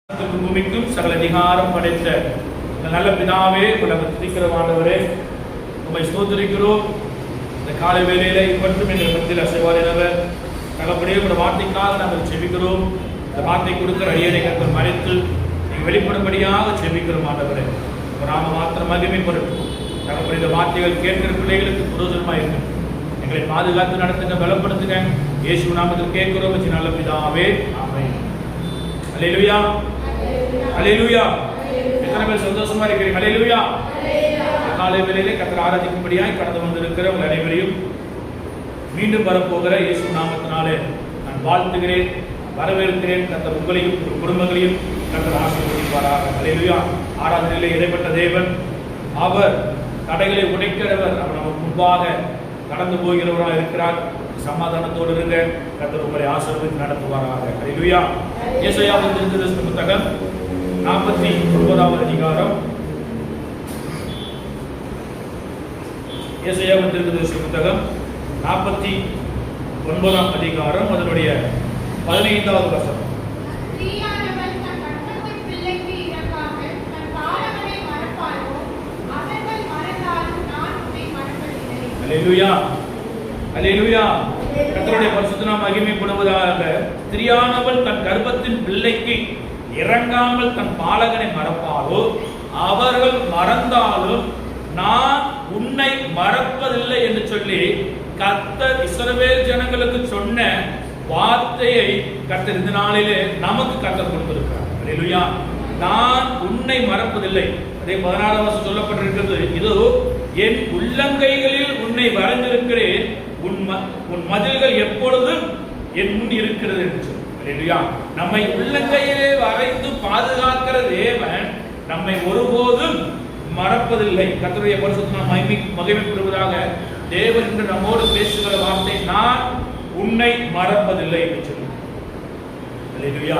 பூமிக்கும் சகல அதிகாரம் படைத்த நல்ல பிதாவே உலகம் துதிக்கிற ஆண்டவரே உம்மை ஸ்தோத்திரிக்கிறோம். இந்த காலை வேளையில இப்பொழுதும் எங்கள் மத்தியில் அசைவாரினவர் நல்லபடியே உங்கள் வார்த்தைக்காக நாங்கள் செபிக்கிறோம். இந்த வார்த்தை கொடுக்கிற ஐயனை கருத்து மறைத்து நீங்கள் வெளிப்படும்படியாக செபிக்கிறோம். ஆண்டவரே ஒரு நாம மாத்திரம் மகிமைப்படுத்தும் நல்லபடி இந்த வார்த்தைகள் கேட்கிற பிள்ளைகளுக்கு புரோஜனமாக இருக்கும். எங்களை பாதுகாத்து நடத்துங்க, பலப்படுத்துங்க. இயேசு நாமத்தில் கேட்கிறோம் வச்சு நல்ல பிதாவே, ஆமென். அல்லேலூயா, அல்லேலூயா. எத்தனை பேர் சந்தோஷமா இருக்கிறீங்க? அல்லேலூயா. காலை வேளையிலே கர்த்தரை ஆராதிக்கும்படியாய் கடந்து வந்திருக்கிற உங்கள் அனைவரையும் மீண்டும் வரப்போகிற இயேசு நாமத்தினாலே நான் வாழ்த்துகிறேன், வரவேற்கிறேன். கர்த்தர் உங்களையும் உங்கள் குடும்பங்களையும் கர்த்தர் ஆசீர்வதிப்பாராக. அல்லேலூயா. ஆராதனையிலே இடைப்பட்ட தேவன், அவர் தடைகளை உடைக்கிறவர், அவர் நமக்கு முன்பாக கடந்து போகிறவராக இருக்கிறார். சமாதானத்தோடு இருங்க. கர்த்தர் உங்களை ஆசீர்வதித்து நடத்துவாராக. அல்லேலூயா. ஏசாயாவின் தீர்க்கதரிசன புத்தகம் 49வது அதிகாரம். ஏசாயாவின் தீர்க்கதரிசன புத்தகம் 49ஆம் அதிகாரம், அதனுடைய 15வது வசனம். அல்லேலூயா, அல்லேலூயா. கர்த்தருடைய பரிசுத்த நாமம் மகிமைப்படுவதாக. ஸ்திரீயானவள் தன் கர்ப்பத்தின் பிள்ளைக்கு இறங்காமல் தன் பாலகனை மறப்பாளோ, அவர்கள் மறந்தாலும் நான் உன்னை மறப்பதில்லை என்று சொல்லி கர்த்தர் இஸ்ரவேல் ஜனங்களுக்கு சொன்ன வார்த்தையை கர்த்தர் இந்த நாளிலே நமக்கு கர்த்தர் கொடுத்திருக்கிறார். அல்லேலூயா. நான் உன்னை மறப்பதில்லை. அதே 16வது வசனம் சொல்லப்பட்டிருக்கிறது, இதோ என் உள்ளங்கைகளில் உன்னை வரைந்திருக்கிறேன், உன் மதில்கள் எப்பொழுதும் என் முன் இருக்கிறது என்று சொல்லி. அல்லேலூயா. நம்மை உள்ளங்கையிலே வரைந்து பாதுகாக்கிற தேவன் நம்மை ஒருபோதும் மறப்பதில்லை. கர்த்தருடைய பரிசுத்த நாமம் மகிமைப்படுவதாக. தேவன் என்று நம்மோடு பேசுகிற வார்த்தை, நான் உன்னை மறப்பதில்லை என்று சொல்லி. அல்லேலூயா.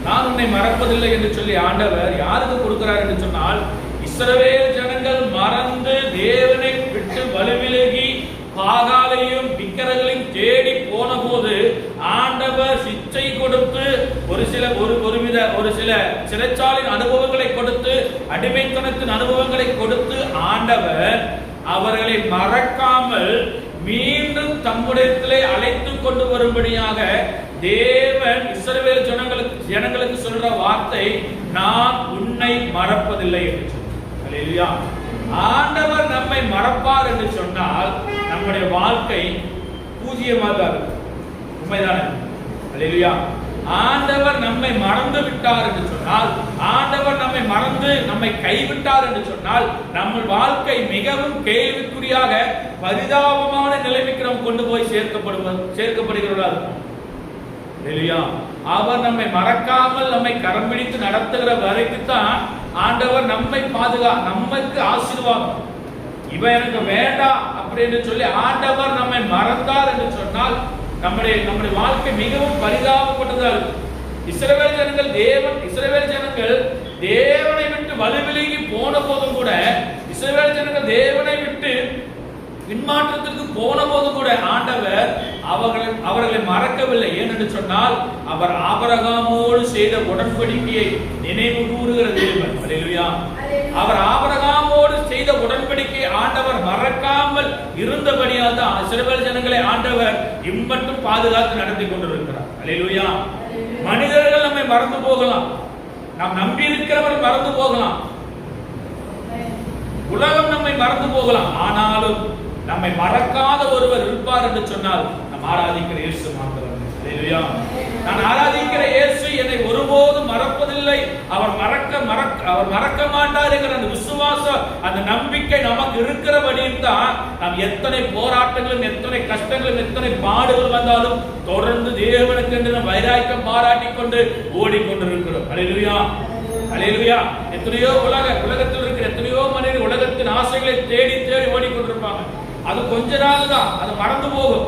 நான் உன்னை மறப்பதில்லை என்று சொல்லி ஆண்டவர் யாருக்கு கொடுக்கிறார் என்று சொன்னால், இஸ்ரவேல் ஜனங்கள் மறந்து தேவனை விட்டு வலுவிலகி பாகாலையும் விக்கிரகங்களையும் தேடி போன போது ஆண்டவர் சிச்சை கொடுத்து ஒரு சில சிறைச்சாலின் அனுபவங்களை கொடுத்து, அடிமைத்தனத்தின் அனுபவங்களை கொடுத்து ஆண்டவர் அவர்களை மறக்காமல் மீண்டும் தம்முடையத்திலே அழைத்து கொண்டு வரும்படியாக தேவன் இஸ்ரவேல் ஜனங்களுக்கு சொல்ற வார்த்தை, நான் உன்னை மறப்பதில்லை என்று சொல்லி. அல்லேலூயா. ஆண்டவர் நம்மை மறப்பார் என்று சொன்னால் நம்முடைய வாழ்க்கை பூஜ்யமாக தான் இருக்கும். உண்மைதானே? அல்லேலூயா. ஆண்டவர் நம்மை மறந்து விட்டார் என்று சொன்னால், ஆண்டவர் நம்மை மறந்து நம்மை கைவிட்டார் என்று சொன்னால், நம்ம வாழ்க்கை மிகவும் கேள்விக்குறியாக பரிதாபமான நிலைமைக்கு நாம் கொண்டு போய் சேர்க்கப்படுகிறதா இருக்கும். அல்லேலூயா. அவர் நம்மை மறக்காமல் நம்மை கரம் பிடித்து நடத்துகிற வரைக்கும் தான் ஆண்டவர் நம்மை நமக்கு ஆசீர்வாதம். இவன் எனக்கு வேண்டாம் அப்படின்னு சொல்லி ஆண்டவர் நம்மை மறந்தார் என்று சொன்னால் நம்முடைய வாழ்க்கை மிகவும் பரிதாபப்பட்டதா இருக்கும். இஸ்ரவேல் ஜனங்கள் தேவனை விட்டு வலுவிலகி போன போதும் கூட, இஸ்ரவேல் ஜனங்கள் தேவனை விட்டு பின்மாற்றத்திற்கு போன போது கூட ஆண்டவர் அவர்களை மறக்கவில்லை. ஏனென்று சொன்னால், அவர் ஆபிரகாமோடு செய்த உடன்படிக்கையை நினைவு கூறுகிற தேவன். அல்லேலூயா. அவர் ஆபிரகாமோடு செய்த உடன்படிக்கையை ஆண்டவர் மறக்காமல் இருந்தபடியால் தான் இஸ்ரவேல் ஜனங்களை ஆண்டவர் இம்மட்டும் பாதுகாத்து நடத்தி கொண்டிருக்கிறார். அல்லேலூயா. மனிதர்கள் நம்மை மறந்து போகலாம், நாம் நம்பி இருக்கிறவர் மறந்து போகலாம், உலகம் நம்மை மறந்து போகலாம், ஆனாலும் நம்மை மறக்காத ஒருவர் இருப்பார் என்று சொன்னால் நாம் ஆராதிக்கிற இயேசு மாத்திரம். அல்லேலூயா. நான் ஆராதிக்கிற இயேசு என்னை ஒருபோதும் மறப்பதில்லை, அவர் மறக்க மாட்டார் என்கிற அந்த விசுவாசம், அந்த நம்பிக்கை நமக்கு இருக்கிறபடியும் தான் நாம் எத்தனை போராட்டங்களும் எத்தனை கஷ்டங்களும் எத்தனை பாடுகள் வந்தாலும் தொடர்ந்து தேவனுக்கு என்று நாம் வைராக்கியம் பாராட்டி கொண்டு ஓடிக்கொண்டிருக்கிறோம். அல்லேலூயா, அல்லேலூயா. எத்தனையோ உலகத்தில் இருக்கிற எத்தனையோ மனிதர் உலகத்தின் ஆசைகளை தேடி தேடி ஓடிக்கொண்டிருப்பாங்க. அது கொஞ்ச நாள் தான், அது மறந்து போகும்.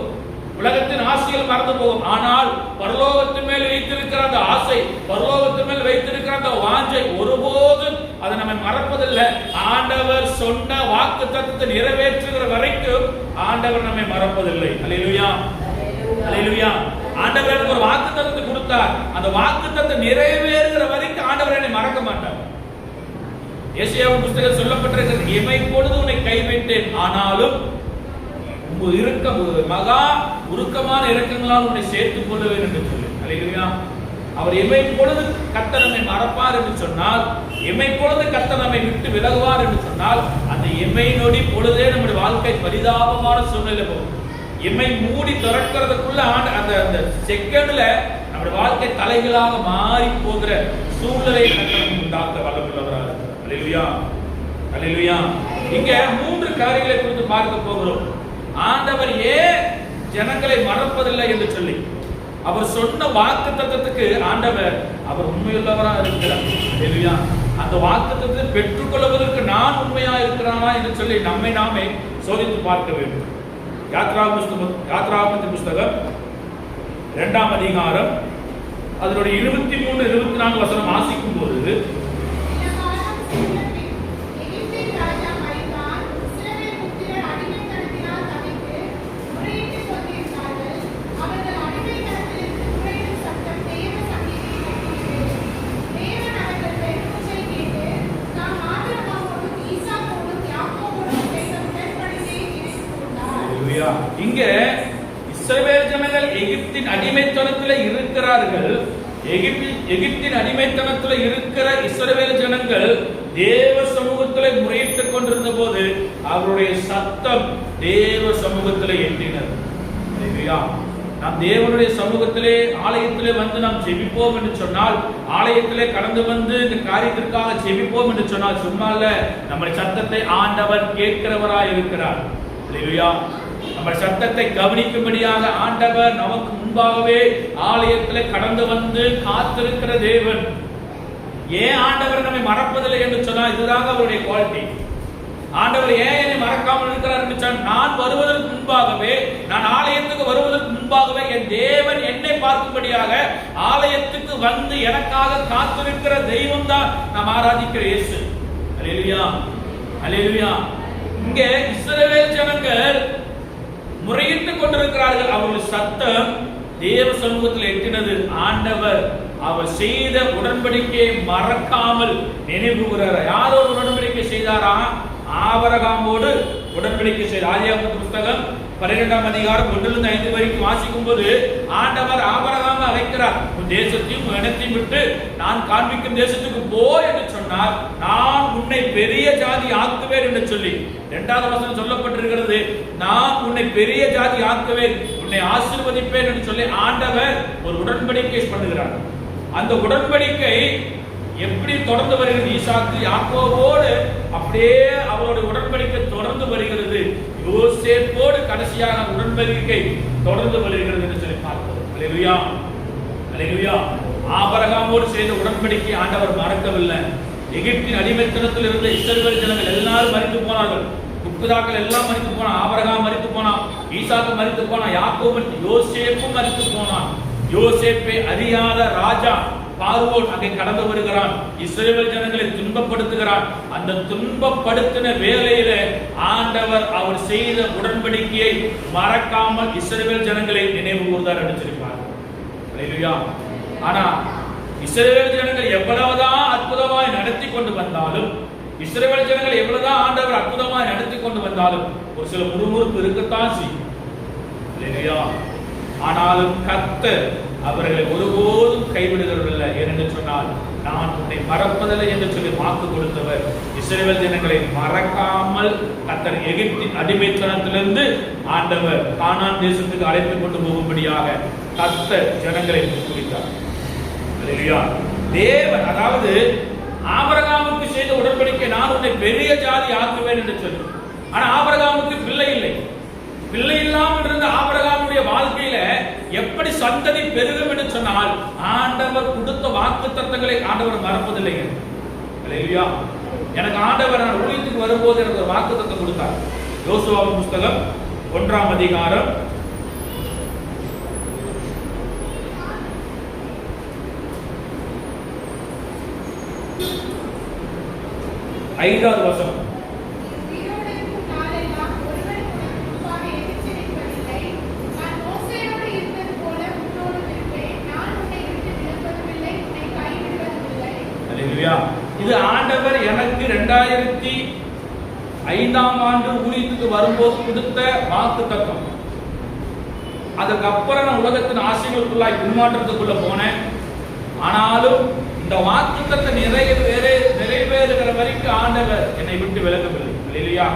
உலகத்தின் ஆசைகள் மறந்து போகும். ஆனால் பரலோகத்தின் மேல் வைத்திருக்கிற அந்த ஆசை, பரலோகத்தின் மேல் வைத்திருக்கிற அந்த வாஞ்சை ஒருபோதும் அதை நம்ம மறப்பதில்லை. ஆண்டவர் சொன்ன வாக்குத்தத்தத்தை நிறைவேற்றுகிற வரைக்கும் ஆண்டவர் நம்மை மறப்பதில்லை. அல்லேலூயா, அல்லேலூயா. ஆண்டவர் ஒரு வாக்குத்தத்தத்தை கொடுத்தார். அந்த வாக்குத்தத்தம் நிறைவேறுகிற வரைக்கும் ஆண்டவர் என்னை மறக்க மாட்டார். ஏசாயாவின் புத்தகத்தில் சொல்லப்பட்டிருக்கிறது, இமைப்பொழுது உன்னை கைவிட்டேன், ஆனாலும் மகா உருக்கமான இரக்கங்களால் உன்னை சேர்த்துக் கொள்வேன் என்று சொல்லி. அல்லேலூயா. அவர் இமைப்பொழுது கர்த்தர் நம்மை மறப்பார் என்று சொன்னால், இமைப்பொழுது கர்த்தர் நம்மை விட்டு விலகுவார் என்று சொன்னால், அந்த இமை நொடி பொழுதே நம்முடைய வாழ்க்கை பரிதாபமான சூழ்நிலை போகும். இமை மூடி திறக்கிறதுக்குள்ள அந்த செகண்ட்ல நம்முடைய வாழ்க்கை தலைகளாக மாறி போகிற சூழ்நிலை கர்த்தர் உண்டாக்க வல்லமையுள்ளவராக. அல்லேலூயா, அல்லேலூயா. இங்க 3 காரியங்களை குறித்து பார்க்க போகிறோம். ஆண்டவர் ஏன் ஜனங்களை மறப்பதில்லை என்று சொல்லி, அவர் சொன்ன வாக்குத்தத்தத்துக்கு ஆண்டவர் அவர் உண்மையுள்ளவராக இருக்கிறார். அல்லேலூயா. அந்த வாக்குத்தத்தத்தை பெற்றுக்கொள்வதற்கு நான் உண்மையா இருக்கிறானா என்று சொல்லி நம்மை நாமே சோதித்து பார்க்க வேண்டும். யாத்ராகமத்தின் புஸ்தகம் 2ஆம் அதிகாரம் அதனுடைய 23, 24 வசனம் வாசிக்கும் போது, இங்க இஸ்ரவேல் ஜனங்கள் எகிப்தின் அடிமைத்தனத்தில் இருக்கிறார்கள். எகிப்தின் அடிமைத்தனத்தில் இருக்கிற இஸ்ரவேல் ஜனங்கள் தேவ சமூகத்தில் முறையிட்டுக் கொண்டிருந்த போது அவருடைய சத்தம் தேவ சமூகத்தில் எட்டினர். நாம் தேவனுடைய சமூகத்திலே ஆலயத்திலே வந்து நாம் ஜெபிப்போம் என்று சொன்னால், ஆலயத்திலே கடந்து வந்து இந்த காரியத்திற்காக ஜெபிப்போம் என்று சொன்னால், சும்மா இல்ல, நம்முடைய சத்தத்தை ஆண்டவர் கேட்கிறவராய் இருக்கிறார். அல்லேலூயா. நம்ம சத்தத்தை கவனிக்கும்படியாக ஆண்டவர் நமக்கு முன்பாகவே ஆலயத்தில் கடந்து வந்து காத்திருக்கிற தேவன். ஏன் ஆண்டவர் நம்மை மறப்பதில்லை என்று சொன்னால், இதுதான் அவருடைய குவாலிட்டி. ஆண்டவர் ஏன் என்னை மறக்காமல் இருக்கிறார் என்று சொன்னால், நான் வருவதற்கு முன்பாகவே, நான் ஆலயத்துக்கு வருவதற்கு முன்பாகவே என் தேவன் என்னை பார்க்கும்படியாக ஆலயத்துக்கு வந்து எனக்காக காத்திருக்கிற தெய்வம் தான் நாம் ஆராதிக்கிற இயேசு. அல்லேலூயா, அல்லேலூயா. இங்கே இஸ்ரவேல் ஜனங்கள் முறையிட்டுக் கொண்டிருக்கிறார்கள். அவர்கள் சத்தம் தேவ சமூகத்தில் எட்டினது. ஆண்டவர் அவர் செய்த உடன்படிக்கையை மறக்காமல் நினைவுகிறார். யாரோ உடன்படிக்கை செய்தாரா? ஆபிரகாமோடு உடன்படிக்கை செய்த ஆதியாகமத்தின் புஸ்தகம் 12ஆம் அதிகாரம் 1-5 வரைக்கும் வாசிக்கும் போது ஆண்டவர் ஆபிரகாமை அழைக்கிறார். உன் தேசத்தையும் இனத்தையும் விட்டு நான் காண்பிக்கும் தேசத்துக்கு போ என்று சொன்னார். நான் உன்னை பெரிய ஜாதி ஆக்குவேன் என்று சொல்லி 2வது வசனம் சொல்லப்பட்டிருக்கிறது, நான் உன்னை பெரிய ஜாதி ஆக்குவேன், உன்னை ஆசீர்வதிப்பேன் என்று சொல்லி ஆண்டவர் ஒரு உடன்படிக்கை பண்ணுகிறார். அந்த உடன்படிக்கை எப்படி தொடர்ந்து வருகிறது? ஈசாக்கு யாக்கோபோடு அப்படியே அவருடைய உடன்படிக்கை தொடர்ந்து வருகிறது. யோசேப்போடு கடைசியாக உடன்படிக்கை தொடர்ந்து வருகிறது என்று சொல்லி பார்க்கிறோம். அல்லேலூயா, அல்லேலூயா. ஆபிரகாமோடு செய்த உடன்படிக்கை ஆண்டவர் மறக்கவில்லை. எகிப்தின் அடிமைத்தனத்தில் இருந்த இஸ்ரவேல் ஜனங்கள் எல்லாரும் மரித்து போனார்கள். முற்பிதாக்கள் எல்லாம் மரித்து போனான். ஆபிரகாம் மரித்து போனான், ஈசாக்கு மரித்து போனான், யாக்கோபு யோசேப்பும் மரித்து போனான். யோசேப்பை அறியாத ராஜா பார்வோன் அங்கே கடந்து வருகிறான். இஸ்ரவேல் ஜனங்களை துன்பப்படுத்துகிறான். அந்த துன்பப்படுத்தின வேளையில ஆண்டவர் அவர் செய்த உடன்படிக்கையை மறக்காமல் இஸ்ரவேல் ஜனங்களை நினைவு கூர்ந்தார் என்று சொல்லிப்பார். அல்லேலூயா. ஆனா இஸ்ரவேல் ஜனங்கள் எவ்வளவுதான் அற்புதமாய் நடத்தி கொண்டு வந்தாலும், இஸ்ரவேல் ஜனங்கள் எவ்வளவுதான் ஆண்டவர் அற்புதமாய் நடத்தி கொண்டு வந்தாலும் ஒரு சில முறுமுறுப்பு இருக்கத்தான் செய்யும். அல்லேலூயா. ஆனாலும் கர்த்தர் அவர்களை ஒருபோதும் கைவிடுகிறதில்லை. ஏனென்று சொன்னால், நான் உன்னை மறப்பதில்லை என்று சொல்லி வாக்கு கொடுத்தவர். இஸ்ரவேல் ஜனங்களை மறக்காமல் கர்த்தர் எகிப்தின் அடிமைத்தனத்திலிருந்து ஆண்டவர் கானான் தேசத்துக்கு அழைத்துக் கொண்டு போகும்படியாக கர்த்தர் ஜனங்களை குறித்தார். அல்லேலூயா. தேவன், அதாவது ஆபிரகாமுக்கு செய்த உடன்படிக்கை, நான் உன்னை பெரிய ஜாதி ஆக்குவேன் என்று சொல்லி. ஆனா ஆபிரகாமுக்கு பிள்ளை இல்லை. பிள்ளை இல்லாமல் இருந்த ஆபிரகாமுடைய வாழ்க்கையில எப்படி சந்ததி பெருகும் என்று சொன்னால், ஆண்டவர் கொடுத்த வாக்குத்தத்தங்களை ஆண்டவர் மறப்பதில்லை. அல்லேலூயா. எனக்கு ஆண்டவர் நான் ஊழியத்துக்கு வரும்போது எனக்கு ஒரு வாக்குத்தத்தம் கொடுத்தார். யோசுவாவின் புஸ்தகம் 1ஆம் அதிகாரம் 5வது வசனம். 2005ஆம் ஆண்டு ஊழியத்துக்கு வரும்போது கொடுத்த வாக்குத்தத்தம். அதுக்கப்புறம் நான் உலகத்தின் ஆசைகளுக்குள்ளாய் பின்மாற்றத்துக்குள்ள போனேன். ஆனாலும் இந்த வாக்குத்தத்தை நிறைவேறுகிற வரைக்கும் ஆண்டவர் என்னை விட்டு விலகவில்லை. இல்லையா?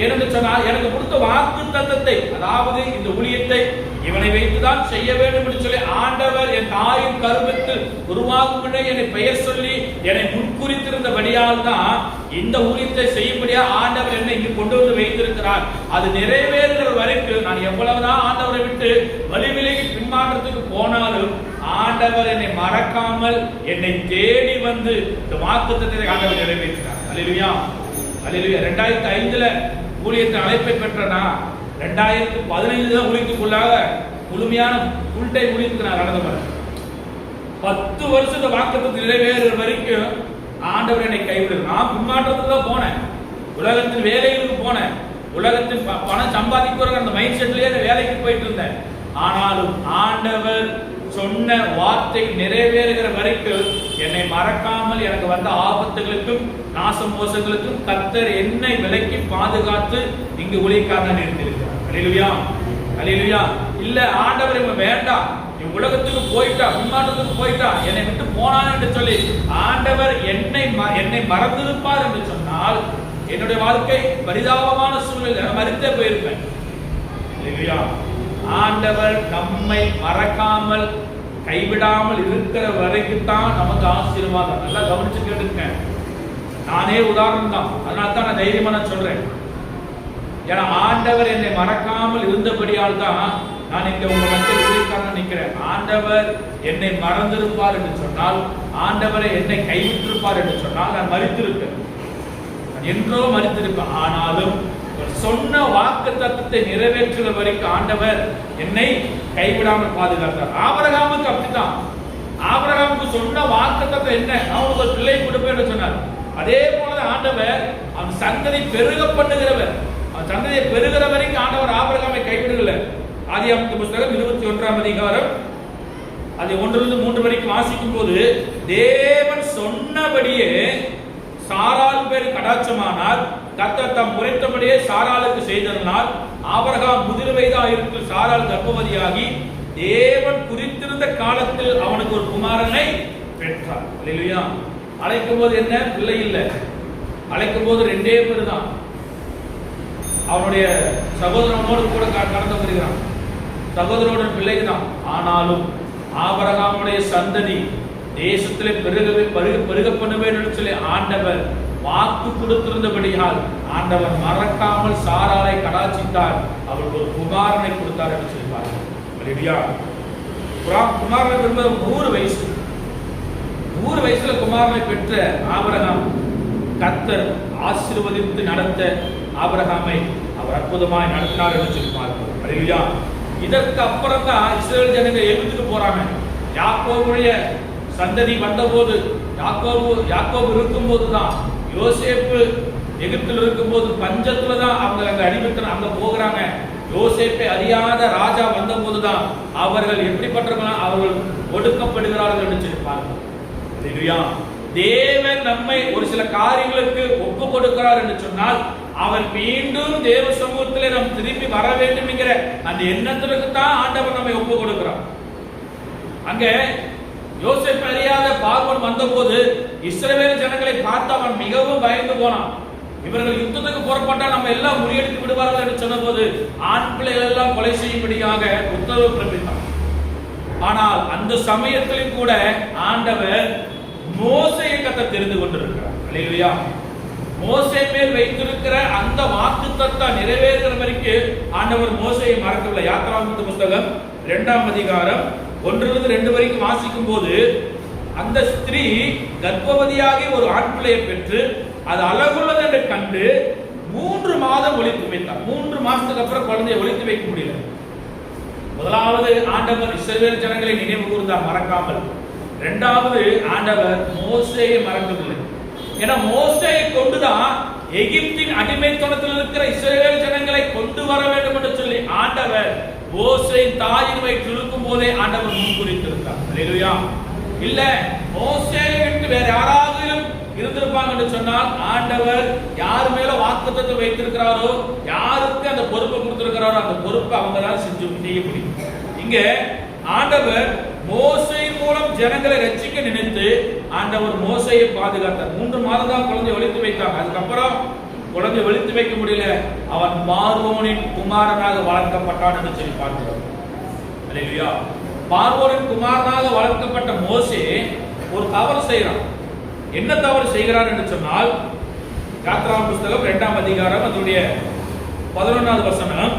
ஏனென்று சொன்னால் எனக்கு கொடுத்த வாக்குத்தத்தத்தை, அதாவது இந்த ஊழியத்தை இவனை வைத்துதான் செய்ய வேண்டும் என்று சொல்லி ஆண்டவர் என் தாயின் கருவுக்கு உருவாக்கும் என்னை பெயர் சொல்லி என்னை முன்குறித்திருந்தபடியால் தான் இந்த ஊழியத்தை செய்யும்படியா ஆண்டவர் என்னை இங்கு கொண்டு வந்து வைத்திருக்கிறார். அது நிறைவேறுகிற வரைக்கும் நான் எவ்வளவுதான் ஆண்டவரை விட்டு வழி விலகி பின்மாற்றத்துக்கு போனாலும் ஆண்டவர் என்னை மறக்காமல் என்னை தேடி வந்து இந்த வாக்குத்தத்தை ஆண்டவர் நிறைவேற்றினார். அல்லேலூயா, அல்லேலூயா. 2005 ஊழியத்தின் அழைப்பை பெற்றனா 2015 ஊழியத்துக்குள்ளாக முழுமையான ஃபுல் டைம் ஊழியத்துக்கு நான் கடந்து போறேன். 10 வருஷத்து வாக்குத்தத்தம் நிறைவேறுற வரைக்கும் ஆண்டவர் என்னை கைவிடுறார். நான் பின்மாற்றத்துக்கு தான் போனேன், உலகத்தின் வேலைகளுக்கு போனேன், உலகத்தின் பணம் சம்பாதிக்கிற அந்த மைண்ட் செட்லயே வேலைக்கு போயிட்டு இருந்தேன். ஆனாலும் ஆண்டவர் சொன்ன வார்த்தை நிறைவேறுகிற வரைக்கும் என்னை மறக்காமல் எனக்கு வந்த ஆபத்துகளுக்கும் நாச மோசங்களுக்கும் கர்த்தர் என்னை விலக்கி பாதுகாத்து இங்கு ஊழியக்காரனாக நிறுத்தியிருக்கிறார். அல்லேலூயா, அல்லேலூயா. இல்ல ஆண்டவர் இவன் வேண்டாம், உலகத்துக்கு போயிட்டா, பின்மாற்றத்துக்கு போயிட்டா, என்னை விட்டு போனான் என்று சொல்லி ஆண்டவர் என்னை மறந்திருப்பார் என்று சொன்னால் என்னுடைய வாழ்க்கை பரிதாபமான சூழ்நிலை மறுத்தே போயிருப்பேன். அல்லேலூயா. ஆண்டவர் நம்மை மறக்காமல் கைவிடாமல் இருக்கிற வரைக்கும் தான் நமக்கு ஆசீர்வாதம். நல்லா கவனிச்சு கேட்டுக்கேன். நானே உதாரணம் தான், அதனால தான் நான் தைரியமா நான் சொல்றேன். ஏன்னா ஆண்டவர் என்னை மறக்காமல் இருந்தபடியால் தான் நான் இங்க உங்க மத்தியில் ஊழியக்காரனா நிற்கிறேன். ஆண்டவர் என்னை மறந்திருப்பார் என்று சொன்னால், ஆண்டவரை என்னை கைவிட்டிருப்பார் என்று சொன்னால் நான் மரித்திருப்பேன், என்றோ மரித்திருப்பேன். ஆனாலும் சொன்ன வாக்குத்தத்தத்தை நிறைவேற்றுகிற வரைக்கும் ஆண்டவர் என்னை கைவிடாமல் பாதுகாத்தார். ஆபிரகாமுக்கு அப்படித்தான். ஆபிரகாமுக்கு சொன்ன வாக்குத்தத்தம் என்ன? அவனுக்கு ஒரு பிள்ளை கொடுப்பேன் சொன்னார். அதே போல ஆண்டவர் அவன் சந்ததி பெருக பண்ணுகிறவர், அவன் சந்ததியை பெருகிற வரைக்கும் ஆண்டவர் ஆபிரகாமை கைவிடல. ஆதியாகமத்தின் புத்தகம் 21ஆம் அதிகாரம் அது 1-3 வரைக்கும் வாசிக்கும் போது, தேவன் சொன்னபடியே சாராள் பேர் கடாட்சமானார். கர்த்தர் தாம் உரைத்தபடியே சாராளுக்கு செய்ததனால் ஆபிரகாம் முதிர் வயதாக இருக்கிற சாராள் கர்ப்பவதியாகி தேவன் குறித்திருந்த காலத்தில் அவனுக்கு ஒரு குமாரனை பெற்றார். அல்லேலூயா. அழைக்கும் போது என்ன? பிள்ளை இல்லை. அழைக்கும் போது 2 பேர் தான். அவனுடைய சகோதரனோடு கூட கடந்து வருகிறான், சகோதரோட பிள்ளை தான். ஆனாலும் ஆபிரகாமுடைய சந்ததி தேசத்திலே பெருக பண்ணுவேன் என்று சொல்லி ஆண்டவர் வாக்கு கொடுத்திருந்தபடியால் ஆண்டவர் மறக்காமல் சாராளை கடாட்சித்தார். அவருக்கு ஒரு குமாரனை கொடுத்தார் என்று சொல்லிப்பார்கள். குமாரனை பெறுவது 100 வயசு. 100 வயசுல குமாரனை பெற்ற ஆபிரகாம் கர்த்தர் ஆசீர்வதித்து நடத்த ஆபிரகாமை அவர் அற்புதமாய் நடத்தினார் என்று சொல்லிப்பார்கள். அல்லேலூயா. இதற்கு அப்புறம் தான் இஸ்ரவேல் ஜனங்கள் எகிப்துக்கு போறாங்க. யாக்கோபுடைய சந்ததி வந்தபோது, யாக்கோபு இருக்கும் போதுதான், யோசேப்பு எகிப்தில் இருக்கும் போது பஞ்சத்துல தான் அவங்க அங்க அடிமைத்தனம் அங்க போகிறாங்க. யோசேப்பை அறியாத ராஜா வந்த போதுதான் அவர்கள் எப்படிப்பட்டவர்களா அவர்கள் ஒடுக்கப்படுகிறார்கள் என்று சொல்லிப்பார்கள். அல்லேலூயா. தேவன் நம்மை ஒரு சில காரியங்களுக்கு ஒப்பு கொடுக்கிறார் என்று சொன்னால் அவர் மீண்டும் தேவ சமூகத்திலே நாம் திரும்பி வர வேண்டும் என்கிற அந்த எண்ணத்திற்கு தான் ஆண்டவர் நம்மை ஒப்பு கொடுக்கிறார். அங்க யோசேப்பு அறியாத பார்வோன் வந்தபோது இஸ்ரவேல் ஜனங்களை பார்த்து அவன் மிகவும் பயந்து போனான். இவர்கள் யுத்தத்துக்கு புறப்பட்டா நம்ம எல்லாம் முறியடித்து விடுவார்கள் என்று சொன்னபோது ஆண் பிள்ளைகள் எல்லாம் கொலை செய்யும்படியாக உத்தரவு பிறப்பித்தார். ஆனால் அந்த சமயத்திலும் கூட ஆண்டவர் மோசேயை கர்த்தர் தெரிந்து கொண்டிருக்கிறார். அல்லேலூயா. மோசே மேல் வைத்திருக்கிற அந்த வாக்குத்தத்தம் நிறைவேறுகிற வரைக்கும் ஆண்டவர் மோசேயை மறக்கவில்லை. யாத்திராகமத்தின் புத்தகம் 2ஆம் அதிகாரம் 1-2 வரைக்கும் வாசிக்கும் போது, அந்த ஸ்திரீ கர்ப்பவதியாகி ஒரு ஆண் பிள்ளையை பெற்று அது அழகுள்ளது என்று கண்டு 3 மாதம் ஒளித்து வைத்தார். 3 மாசத்துக்கு அப்புறம் குழந்தையை ஒளித்து வைக்க முடியல. முதலாவது ஆண்டவர் இஸ்ரவேல் ஜனங்களை நினைவு கூர்ந்தார், மறக்காமல். 2வது ஆண்டவர் மோசேயை மறக்கவில்லை. ஏன்னா மோசேயை கொண்டுதான் எகிப்தின் அடிமைத்தனத்தில் இருக்கிற இஸ்ரவேல் ஜனங்களை கொண்டு வர வேண்டும் என்று சொல்லி ஆண்டவர் மோசேயின் தாயின் வயிற்றில் இருக்கும் போதே ஆண்டவர் முன்குறித்திருந்தார். அல்லேலூயா. இல்ல மோசேயை விட்டு வேற யாராவது இருந்திருப்பாங்க என்று சொன்னால், ஆண்டவர் யார் மேல வாக்குத்தத்தம் வைத்திருக்கிறாரோ, யாருக்கு அந்த பொறுப்பை கொடுத்திருக்கிறாரோ அந்த பொறுப்பை அவங்க தான் செய்ய முடியும். இங்க ஆண்டவர் மோசே மூலம் ஜனங்களை ரட்சிக்க நினைத்து ஆண்டவர் மோசையை பாதுகாத்தார். 3 மாதம் தான் குழந்தை ஒளித்து வைத்தாங்க. அதுக்கப்புறம் குழந்தை ஒளித்து வைக்க முடியல. அவன் பார்வோனின் குமாரனாக வளர்க்கப்பட்டான் என்று சொல்லி பார்க்கிறோம். அல்லேலூயா. பார்வோனின் குமாரனாக வளர்க்கப்பட்ட மோசே ஒரு தவறு செய்கிறான். என்ன தவறு செய்கிறார் என்று சொன்னால், யாத்ராகம புத்தகம் 2ஆம் அதிகாரம் அதனுடைய 11வது வசனம்.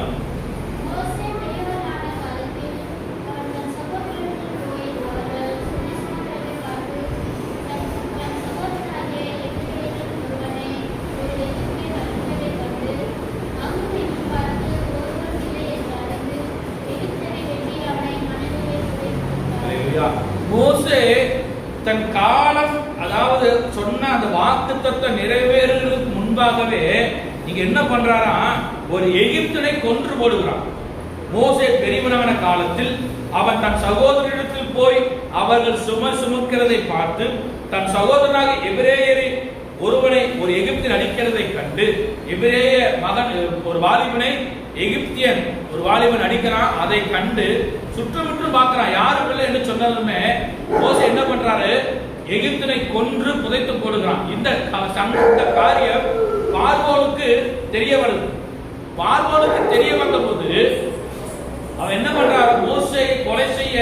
மோசே தன் காலம், அதாவது சொன்ன அந்த வாக்குத்தத்தம் நிறைவேறுவதற்கு முன்பாகவே நீங்க என்ன பண்றாரா, ஒரு எகிப்தினை கொன்று போடுகிறான். மோசே பெரியவனான காலத்தில் அவன் தன் சகோதரரிடத்தில் போய் அவர்கள் சுமக்கிறதை பார்த்து, தன் சகோதரனாக எபிரேயரை ஒருவனை ஒரு எகிப்தியன் அடிக்கிறதை கண்டு, எபிரேய மகன் ஒரு வாலிபனை எகிப்தியன் ஒரு வாலிபன் அடிக்கிறான். அதை கண்டு சுற்றுமுற்றும் பார்க்கிறான். யாரும் இல்லை என்று சொன்னதுமே மோசே என்ன பண்றாரு, எகிப்தினை கொன்று புதைத்து போடுகிறான். இந்த காரியம் பார்வோனுக்கு தெரிய வருது. பார்வோனுக்கு தெரிய வந்த போது அவன் என்ன பண்றாரு, மோசேயை கொலை செய்ய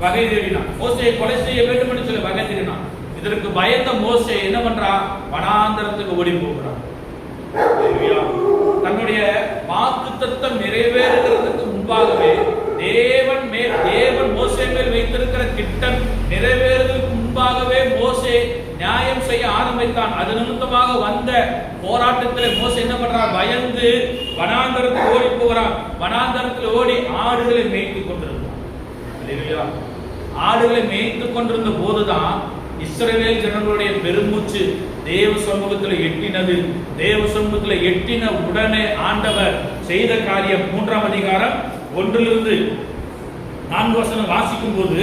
வகை தேடினான். மோசேயை கொலை செய்ய வேண்டும் என்று சொல்லி வகை தேடினான். இதற்கு பயந்த மோசே என்ன பண்றான், வனாந்தரத்துக்கு ஓடி போகிறான். தன்னுடைய வாக்குத்தத்தம் நிறைவேறுகிறதுக்கு முன்பாகவே தேவன் மோசே மேல் வைத்திருக்கிற திட்டம் நிறைவேறுவதற்கு முன்பாகவே மோசே நியாயம் செய்ய ஆரம்பித்தான். அது நிமித்தமாக வந்த போராட்டத்தில் மோசே என்ன பண்றான், பயந்து வனாந்தரத்துக்கு ஓடி போகிறான். வனாந்தரத்தில் ஓடி ஆடுகளை மேய்த்து கொண்டிருந்தான். ஆடுகளை மேய்த்து கொண்டிருந்த போதுதான் இஸ்ரவேல் ஜனங்களுடைய பெருமூச்சு தேவ சமூகத்தில் எட்டினது. தேவ சமூகத்தில் எட்டின உடனே ஆண்டவர் செய்த காரியம் 3ஆம் அதிகாரம் 1 4 வசனம் வாசிக்கும் போது,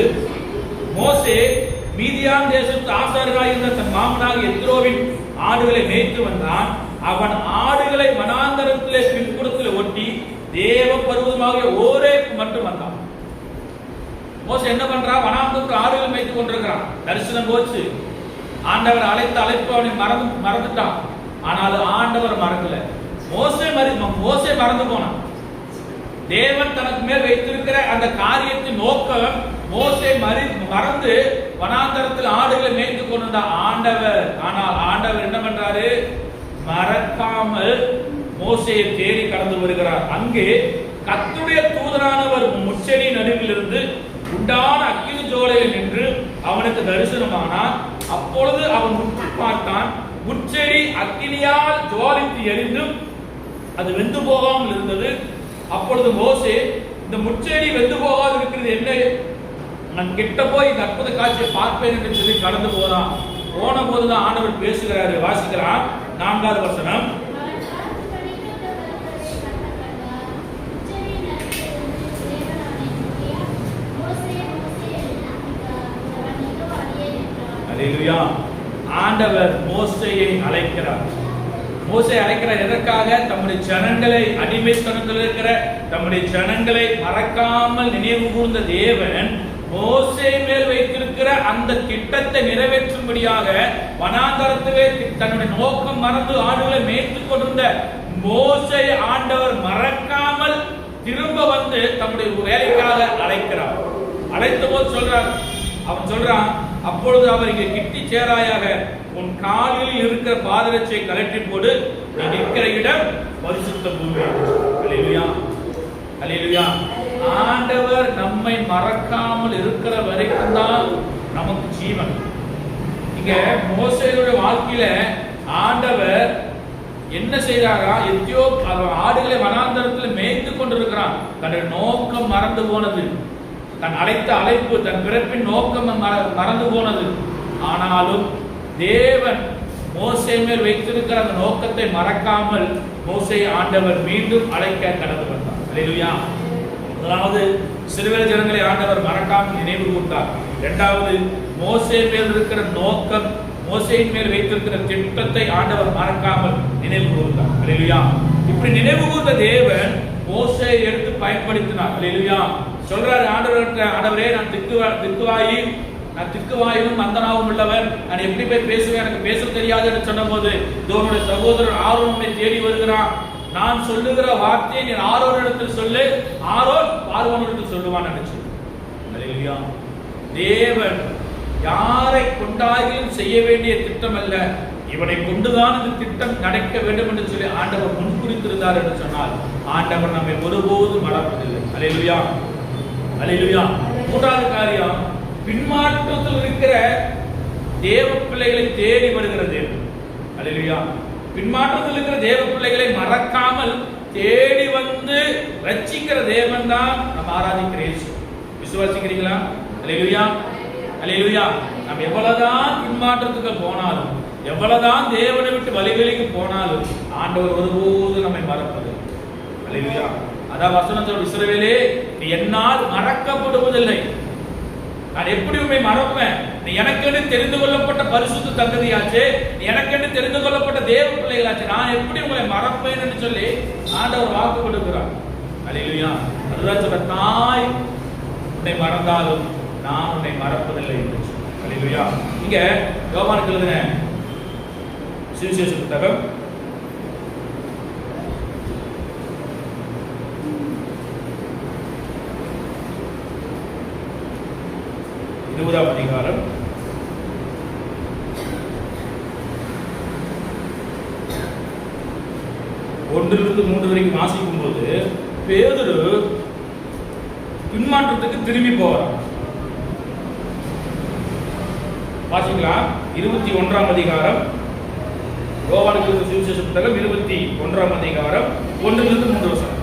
மோசே மீதியான் தேசத்து ஆசாரியராக இருந்த தன் மாமனாக எத்ரோவின் ஆடுகளை மேய்த்து வந்தான். அவன் ஆடுகளை வனாந்தரத்திலே பின்புறத்தில் ஒட்டி தேவ பருவதமாக ஓரேக்கு மட்டும் வந்தான். மோசே என்ன பண்றான், வனாந்தரத்தில் ஆடுகளை மேய்த்து கொண்டிருக்கிறான். தரிசனம் போச்சு. ஆண்டவர் அழைத்த அழைப்பு அவனை மறந்துட்டான். ஆனால் ஆண்டவர் மறக்கல. மோசே மறந்து போனான். தேவன் தனக்கு மேல் வைத்திருக்கிற அந்த காரியத்தின் நோக்கம் மோசே மறந்து வனாந்தரத்தில் ஆடுகளை மேய்த்து கொண்டிருந்த ஆண்டவர். ஆனால் ஆண்டவர் என்ன பண்றாரு, மறக்காமல் மோசேயை தேடி கடந்து வருகிறார். அங்கே கர்த்தருடைய தூதனானவர் முச்செடி நடுவில் இருந்து உண்டான அக்கினி ஜோலையில் நின்று அவனுக்கு தரிசனமானான். அப்பொழுது அவன் உற்று பார்த்தான். முச்செடி அக்கினியால் ஜுவாலித்து எரிந்தும் அது வெந்து போகாமல் இருந்தது. அப்பொழுது மோசே, இந்த முச்செடி வெந்து போகாது இருக்கிறது என்ன, நான் கிட்ட போய் இந்த அற்புத காட்சியை பார்ப்பேன் என்று சொல்லி கடந்து போறான். போன போதுதான் ஆண்டவர் பேசுகிறாரு. வாசிக்கிறான் 4வது வசனம். அல்லேலூயா. ஆண்டவர் மோசேயை அழைக்கிறார். மோசே அழைக்கிறார் எதற்காக, தம்முடைய ஜனங்களை, அடிமைத்தனத்தில் இருக்கிற தம்முடைய ஜனங்களை மறக்காமல் நினைவு கூர்ந்த தேவன் மோசே மேல் வைத்திருக்கிற அந்த திட்டத்தை நிறைவேற்றும்படியாக வனாந்தரத்திலே தன்னுடைய நோக்கம் மறந்து ஆடுகளை மேய்த்துக் கொண்டிருந்த மோசே ஆண்டவர் மறக்காமல் திரும்ப வந்து தம்முடைய வேலைக்காக அழைக்கிறார். அழைத்த போது சொல்றார், அவன் சொல்றான், அப்பொழுது அவர் இங்கே கிட்டி சேராயாக, உன் காலில் இருக்கிற பாதரட்சை கலற்றி போடு, நீ நிற்கிற இடம் பரிசுத்த பூமி. அல்லேலூயா, அல்லேலூயா. ஆண்டவர் நம்மை மறக்காமல் இருக்கிற வரைக்கும் தான் நமக்கு ஜீவன். இங்க மோசேயுடைய வாழ்க்கையில ஆண்டவர் என்ன செய்தாரா, ஆடுகளை வனாந்தரத்தில் மேய்த்து கொண்டிருக்கிறான். தன்னுடைய நோக்கம் மறந்து போனது. தன் அழைத்த அழைப்பு, தன் பிறப்பின் நோக்கம் மறந்து போனது. ஆனாலும் தேவன் மோசே மேல் வைத்திருக்கிற அந்த நோக்கத்தை மறக்காமல் மோசே ஆண்டவர் மீண்டும் அழைக்க கடந்து வந்தார். அல்லேலூயா. முதலாவது இஸ்ரவேல் ஜனங்களை ஆண்டவர் மறக்காமல் நினைவு கூர்ந்தார். இரண்டாவது மோசே மேல் இருக்கிற நோக்கம் மோசேயின் மேல் வைத்திருக்கிற திட்டத்தை ஆண்டவர் மறக்காமல் நினைவு கூர்ந்தார். அல்லேலூயா. இப்படி நினைவு கூர்ந்த தேவன் மோசேயை எடுத்து பயன்படுத்தினார். அல்லேலூயா. சொல்றாரு ஆண்டவர்கிட்ட, ஆண்டவரே நான் திக்குவாயும் மந்தனாவும் உள்ளவர், நான் எப்படி போய் பேசுவேன், எனக்கு பேச தெரியாது என்று சொன்ன போது தேவனுடைய சகோதரர் ஆரோனை தேடி வருகிறான். நான் சொல்லுகிற வார்த்தையை நீ ஆரோனிடத்தில் சொல்லு, ஆரோன் பார்வோனிடத்தில் சொல்லுவான் நினைச்சு. அல்லேலூயா. தேவன் யாரை கொண்டாகியும் செய்ய வேண்டிய திட்டம் அல்ல, இவனை கொண்டுதான் இந்த திட்டம் நடக்க வேண்டும் என்று சொல்லி ஆண்டவர் முன்குறித்திருந்தார் என்று சொன்னால் ஆண்டவர் நம்மை ஒருபோதும் மறப்பதில்லை. அல்லேலூயா. அல்லேலூயா. மூன்றாவது காரியம், பின்மாற்றத்தில் இருக்கிற தேவ பிள்ளைகளை தேடி வருகிற தேவன். அல்லேலூயா. பின்மாற்றத்தில் இருக்கிற தேவ பிள்ளைகளை மறக்காமல் தேடி வந்து ரட்சிக்கிற தேவன் தான் நம்ம ஆராதிக்கிற இயேசு. விசுவாசிக்கிறீங்களா? அல்லேலூயா. அல்லேலூயா. நாம் எவ்வளவுதான் பின்மாற்றத்துக்கு போனாலும், எவ்வளவுதான் தேவனை விட்டு வழிவெளிக்கு போனாலும் ஆண்டவர் ஒருபோது நம்மை மறப்பது. அல்லேலூயா. அதான் வசனத்தோட, இஸ்ரவேலே நீ என்னால் மறக்கப்படுவதில்லை. நான் எப்படி உண்மை மறப்பேன்? நீ எனக்கென்று தெரிந்து கொள்ளப்பட்ட பரிசுத்த தகுதியாச்சு, நீ எனக்கென்று தெரிந்து கொள்ளப்பட்ட தேவ பிள்ளைகளாச்சு, நான் எப்படி உங்களை மறப்பேன் என்று சொல்லி ஆண்டவர் வாக்கு கொடுக்கிறார். அல்லேலூயா. அதுதான் சொல்ற, தாய் உன்னை மறந்தாலும் நான் உன்னை மறப்பதில்லை என்று. அல்லேலூயா. இங்க யோவானுக்கு எழுதின சுவிசேஷ புத்தகம் 20ஆம் அதிகாரம் 1-3 வரைக்கும் வாசிக்கும் போது பேதுரு பின்மாற்றத்துக்கு திரும்பி போறார். வாசிக்கலாம். 21ஆம் அதிகாரம், யோவானுக்கு எழுதின சுவிசேஷ புத்தகம் 21ஆம் அதிகாரம் 1-3 வசனம்.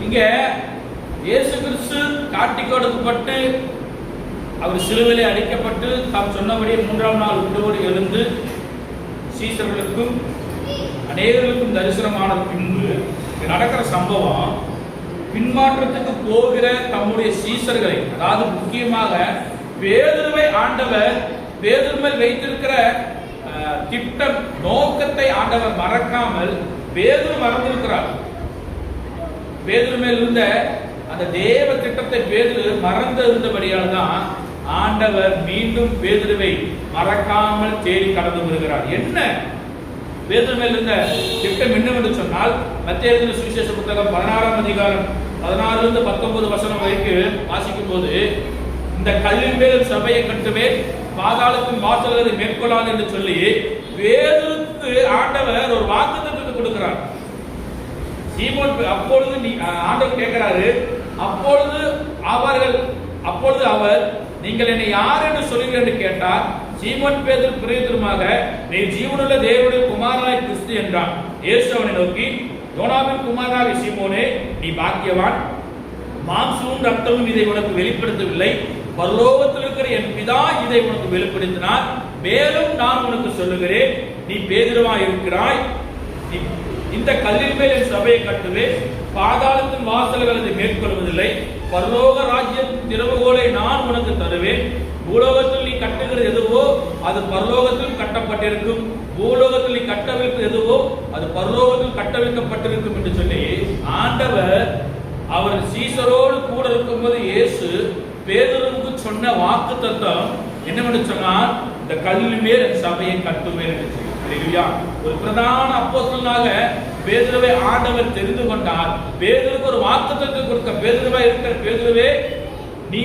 இங்க இயேசு கிறிஸ்து காட்டி கொடுக்கப்பட்டு அவர் சிலுவையிலே அடிக்கப்பட்டு தாம் சொன்னபடி 3ஆம் நாள் உயிரோடு எழுந்து சீசர்களுக்கும் அநேகர்களுக்கும் தரிசனமான பின்பு நடக்கிற சம்பவம், பின்மாற்றத்துக்கு போகிற தம்முடைய சீசர்களை, அதாவது முக்கியமாக பேதுருவை ஆண்டவர் பேதுரு மேல் வைத்திருக்கிற திட்டம் நோக்கத்தை ஆண்டவர் மறக்காமல் பேதுரு மறந்திருக்கிறார். பேதுரு மேல் இருந்த அந்த தேவ திட்டத்தை பேதுரு மறந்து இருந்தபடியால் தான் ஆண்டவர் மீண்டும் பேதுருவை மறக்காமல் தேடி கடந்து வருகிறார். என்ன பேதுரு மேல் இருந்த திட்டம் என்னவென்று சொன்னால், மத்தேயு எழுதின சுவிசேஷ புத்தகம் 16ஆம் அதிகாரம் 16-19 வசனம் வரைக்கும் வாசிக்கும் போது, இந்த கல்லின் மேல் சபையை கட்டுவேன், பாதாளத்தின் வாசல்களை மேற்கொள்ளாது என்று சொல்லி பேதுருக்கு ஆண்டவர் ஒரு வாக்குத்தத்தத்தை கொடுக்கிறார். சீமோன் அப்பொழுது ஆண்டவர் கேட்கிறாரு, அப்பொழுது அவர் நீங்கள் என்னை யார் என்று சொல்லுங்கள் என்று கேட்டார். சீமோன் பேதுரு பிரதியுத்தரமாக, நீ ஜீவனுள்ள தேவனுடைய குமாரனாய் கிறிஸ்து என்றான். இயேசு அவனை நோக்கி, யோனாவின் குமாரனாகிய சீமோனே, நீ பாக்கியவான், மாம்சமும் ரத்தமும் இதை உனக்கு வெளிப்படுத்தவில்லை, பரலோகத்தில் இருக்கிற என் பிதா இதை உனக்கு வெளிப்படுத்தினார். மேலும் நான் உனக்கு சொல்லுகிறேன், நீ பேதுருவாய் இருக்கிறாய், இந்த கல்லின் மேல் என் சபையை கட்டுவேன், பாதாளத்தின் வாசல்கள் அதை மேற்கொள்வதில்லை, பரலோக ராஜ்யத்தின் திறவுகோலை நான் உனக்கு தருவேன், பூலோகத்தில் நீ கட்டுகிறது எதுவோ அது பரலோகத்தில் கட்டப்பட்டிருக்கும், பூலோகத்தில் நீ கட்டவிழ்ப்பது எதுவோ அது பரலோகத்தில் கட்டவிழ்க்கப்பட்டிருக்கும் என்று சொல்லி ஆண்டவர் அவர் சீசரோடு கூட இருக்கும்போது இயேசு பேதுருவுக்கு சொன்ன வாக்கு தத்தம் என்னவென்று சொன்னால், இந்த கல்லின் மேல் என் சபையை கட்டுவேன் என்று சொல்லி. ஒரு பிரதான அப்போஸ்தலனாக பேதுருவை ஆண்டவர் தெரிந்து கொண்டார். பேதுருக்கு ஒரு வாக்குத்தத்தத்தை கொடுக்க, பேதுருவா இருக்கிற பேதுருவே, நீ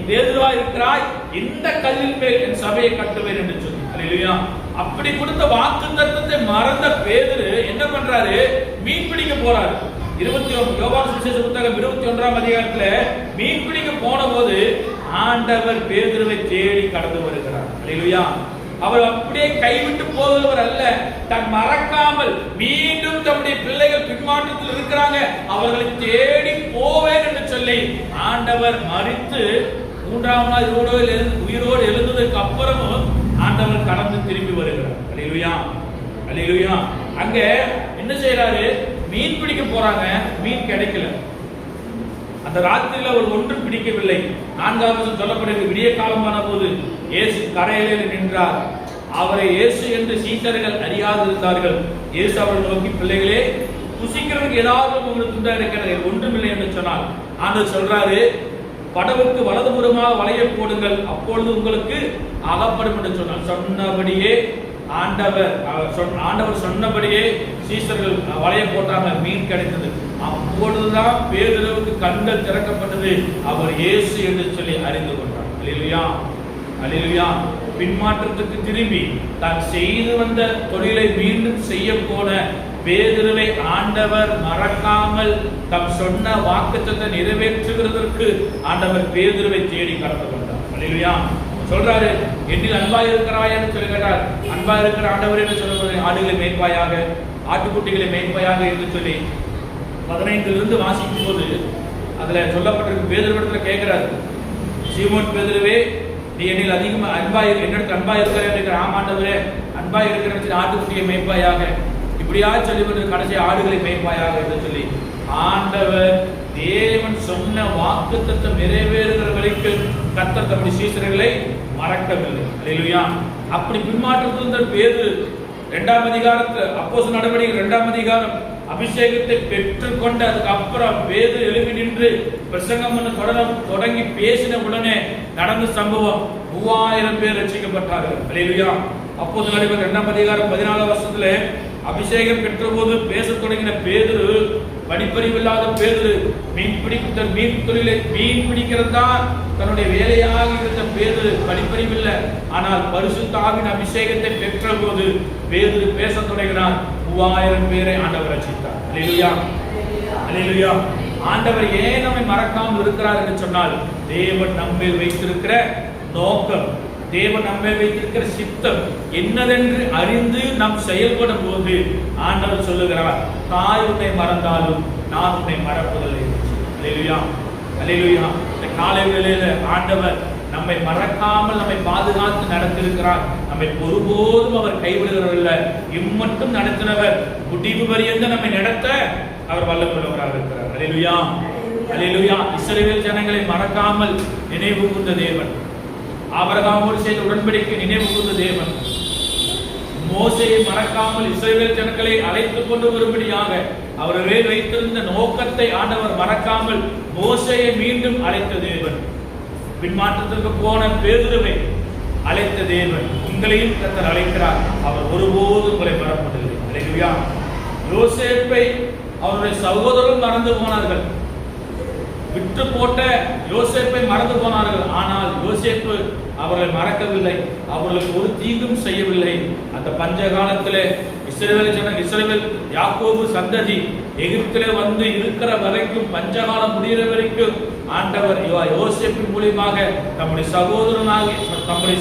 பேதுருவா இருக்கிறாய், இந்த கல்லின் மேல் என் சபையை கட்டுவேன் என்று சொல்லி. அல்லேலூயா. அப்படி கொடுத்த வாக்குத்தத்தத்தை மறந்த பேதுரு என்ன பண்றாரு? மீன் பிடிக்க போறாரு. யோவான் சுவிசேஷ புத்தகம் 21ஆம் அதிகாரத்துல மீன் பிடிக்க போன போது ஆண்டவர் பேதுருவை தேடி கடந்து வருகிறார். அல்லேலூயா. அவர் அப்படியே கைவிட்டு போகிறவர் அல்ல, தன் மறக்காமல் மீண்டும் தம்முடைய பிள்ளைகள் பின்மாற்றத்தில் இருக்கிறாங்க, அவர்களை தேடி போவேன் என்று சொல்லி ஆண்டவர் மரித்து 3ஆம் நாள் உயிரோடு எழுந்ததுக்கு அப்புறமும் ஆண்டவர் கடந்து திரும்பி வருகிறார். அல்லேலூயா, அல்லேலூயா. அங்க என்ன செய்யறாரு? மீன் பிடிக்க போறாங்க, மீன் கிடைக்கல. அந்த ராத்திரியில் அவர் ஒன்றும் பிடிக்கவில்லை. 4ஆவது சொல்லப்படுகிறது, விடிய காலமான போது இயேசு கரையிலே நின்றார். அவரை இயேசு என்று சீஷர்கள் அறியாதிருந்தார்கள். இயேசு அவர்கள் நோக்கி, பிள்ளைகளே, புசிக்கிறதுக்கு ஏதாவது உங்களுக்கு துண்டா இருக்கிறது? ஒன்றுமில்லை என்று சொன்னால் ஆண்டவர் சொல்றாரு, படவுக்கு வலதுபுறமாக வளைய போடுங்கள், அப்பொழுது உங்களுக்கு அகப்படும் என்று சொன்னார். சொன்னபடியே ஆண்டவர் சொன்னபடியே சீஷர்கள் வளைய போட்டாங்க, மீன் கிடைத்தது. அப்பொழுதுதான் பேதுருவுக்கு கண்கள் திறக்கப்பட்டது, அவர் இயேசு என்று சொல்லி அறிந்து கொண்டார். அல்லேலூயா, அல்லேலூயா. பின்மாற்றத்துக்கு திரும்பி தான் செய்து வந்த தொழிலை மீண்டும் செய்ய போன பேதுருவை ஆண்டவர் மறக்காமல் தம் சொன்ன வாக்குத்தத்தை நிறைவேற்றுகிறதற்கு ஆண்டவர் பேதுருவை தேடி கடந்து கொண்டார். அல்லேலூயா. சொல்றாரு, என்னில் அன்பாய் இருக்கிறாய் என்று சொல்லி கேட்டார். அன்பாய் இருக்கிற ஆண்டவர் என்று சொல்லுவது, ஆடுகளை மேய்ப்பாயாக, ஆட்டுக்குட்டிகளை மேய்ப்பாயாக என்று சொல்லி 15 வாசிக்கும் போது அதுல சொல்லப்பட்டிருக்கு. பேதுருவிடத்துல கேட்கிறாரு, சீமோன் பேதுருவே, நீ என்னில் அதிகமா என்னிடத்தில் அன்பாய் இருக்கிற? ஆமாண்டவரே, அன்பாய் இருக்கிற ஆட்டுக்குட்டியை மேய்ப்பாயாக, இப்படியா சொல்லி கடைசி ஆடுகளை மேய்ப்பாயாக என்று சொல்லி ஆண்டவர் தேவன் சொன்ன வாக்குத்தத்தத்தை நிறைவேறுகிற வரைக்கும் கர்த்தர் தம்முடைய சீஷர்களை மறக்கவில்லை. அல்லேலூயா. அப்படி பின்மாற்றத்தில் பேதுரு 2ஆம் அதிகாரத்தில் அப்போஸ்தலர் நடவடிக்கை 2ஆம் அதிகாரம் அபிஷேகத்தை பெற்றுக்கொண்ட அதுக்கு அப்புறம் பேதுரு எழுப்பி நின்று பிரசங்கம் தொடங்கி பேசின உடனே நடந்த சம்பவம், 3000 பேர் ரட்சிக்கப்பட்டார்கள். அல்லேலூயா. அப்போஸ்தலர் நடவடிக்கை 2ஆம் அதிகாரம் 14ஆம் வசனத்திலே அபிஷேகம் பெற்ற போது பேச தொடங்கின பேதுரு, படிப்பறிவில்லாத பேதுரு, மீன் தொழிலை மீன் பிடிக்கிறது தான் தன்னுடைய வேலையாக இருந்த பேதுரு, படிப்பறிவில்லை. ஆனால் பரிசுத்த ஆவியின் அபிஷேகத்தை பெற்ற போது பேதுரு பேச தொடங்கினார். 3000 பேரை ஆண்டவர் ரட்சித்தார். அல்லேலூயா, அல்லேலூயா. ஆண்டவர் ஏன் நம்மை மறக்காமல் இருக்கிறார் என்று சொன்னால், தேவன் நம்மேல் வைத்திருக்கிற நோக்கம், தேவன் நம்மை வைத்திருக்கிற சித்தம் என்னதென்று அறிந்து நாம் செயல்படும் போது ஆண்டவர் சொல்லுகிறார், தாய் உன்னை மறந்தாலும் நான் உன்னை மறப்பதில்லை. அல்லேலூயா, அல்லேலூயா. இந்த காலை வேளையில ஆண்டவர் நம்மை மறக்காமல் நம்மை பாதுகாத்து நடத்திருக்கிறார். நம்மை ஒருபோதும் அவர் கைவிடுகிறதில்லை. இம்மட்டும் நடத்தினவர் முடிவு பரியந்த நம்மை நடத்த அவர் வல்லமுள்ளவராக இருக்கிறார். அல்லேலூயா, அல்லேலூயா. இஸ்ரவேல் ஜனங்களை மறக்காமல் நினைவு கூர்ந்த தேவன், ஆபிரகாமோடு செய்த உடன்படிக்கை நினைவு கூர்ந்த தேவன், மோசேயை மறக்காமல் இஸ்ரவேல் ஜனங்களை அழைத்துக் கொண்டு வரும்படியாக அவர்களே வைத்திருந்த நோக்கத்தை ஆண்டவர் மறக்காமல் மோசேயை மீண்டும் அழைத்த தேவன், பின்மாற்றத்திற்கு போன பேதுருவை அழைத்த தேவன் உங்களையும் கர்த்தர் அழைக்கிறார். அவர் ஒருபோதும் உங்களை மறப்பதில்லை. அல்லேலூயா. யோசேப்பை அவருடைய சகோதரர்கள் மறந்து போனார்கள், விட்டு போட்ட யோசேப்பை மறந்து போனார்கள். ஆனால் யோசேப்பு அவர்களை மறக்கவில்லை, அவர்களுக்கு ஒரு தீங்கும் செய்யவில்லை. அந்த பஞ்ச காலத்திலே இஸ்ரவேல் யாக்கோபு சந்ததி எகிப்திலே வந்து இருக்கிற வரைக்கும், பஞ்சகாலம் முடிகிற வரைக்கும் ஆண்டவர் யோசேப்பின் மூலியமாக நம்முடைய